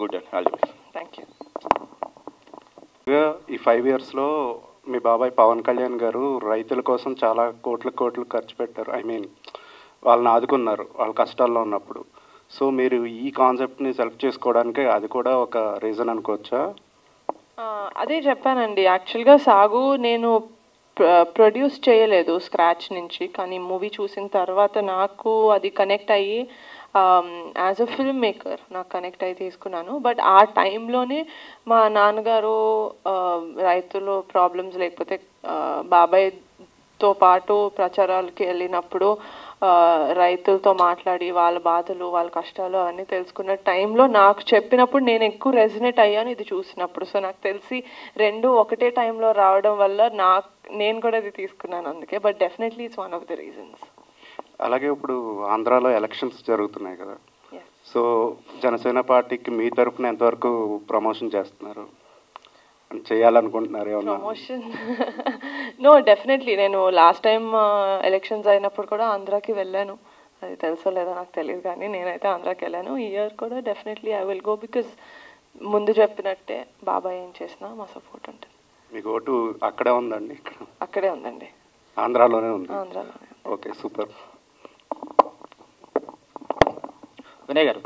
Good and all the best. Thank you. ఈ 5 ఇయర్స్లో మీ బాబాయ్ పవన్ కళ్యాణ్ గారు రైతుల కోసం చాలా కోట్లు ఖర్చు పెట్టారు. ఐ మీన్ వాళ్ళని ఆదుకున్నారు వాళ్ళ కష్టాల్లో ఉన్నప్పుడు. సో మీరు ఈ కాన్సెప్ట్ని సెలెక్ట్ చేసుకోవడానికి అది కూడా ఒక రీజన్ అనుకోవచ్చా? అదే చెప్పానండి, యాక్చువల్గా సాగు నేను ప్రొడ్యూస్ చేయలేదు స్క్రాచ్ నుంచి, కానీ మూవీ చూసిన తర్వాత నాకు అది కనెక్ట్ అయ్యి యాజ్ అ ఫిల్మ్ మేకర్ నాకు కనెక్ట్ అయ్యి తీసుకున్నాను. బట్ ఆ టైంలోనే మా నాన్నగారు రైతులు ప్రాబ్లమ్స్ లేకపోతే బాబాయ్తో పాటు ప్రచారాలకి వెళ్ళినప్పుడు రైతులతో మాట్లాడి వాళ్ళ బాధలు వాళ్ళ కష్టాలు అవన్నీ తెలుసుకున్న టైంలో నాకు చెప్పినప్పుడు నేను ఎక్కువ రెజనేట్ అయ్యాను ఇది చూసినప్పుడు. సో నాకు తెలిసి రెండు ఒకటే టైంలో రావడం వల్ల నేను కూడా ఇది తీసుకున్నాను అందుకే. But definitely it's one of the reasons. అలాగే ఇప్పుడు ఆంధ్రాలో ఎలక్షన్స్ జరుగుతున్నాయి కదా, సో జనసేన పార్టీకి మీ తరఫున ఎంతవరకు ప్రమోషన్ చేస్తున్నారు, చేయాలనుకుంటున్నారు ఏమన్నా? ప్రమోషన్ నో, డెఫినెట్లీ నేను లాస్ట్ టైం ఎలక్షన్స్ అయినప్పుడు కూడా ఆంధ్రాకి వెళ్ళాను. అది తెలుసో లేదో నాకు తెలియదు, కానీ నేనైతే ఆంధ్రాకి వెళ్ళాను. ఈ ఇయర్ కూడా definitely I will go, because ముందు చెప్పినట్టే బాబాయ్ ఏం చేసినా మా సపోర్ట్ ఉంటుంది. మీకు ఓటు అక్కడే ఉందండి? అక్కడే ఉందండి, ఆంధ్రాలోనే ఉంది. ఆంధ్రాలోనే. Okay, super. వినయ్ గారు.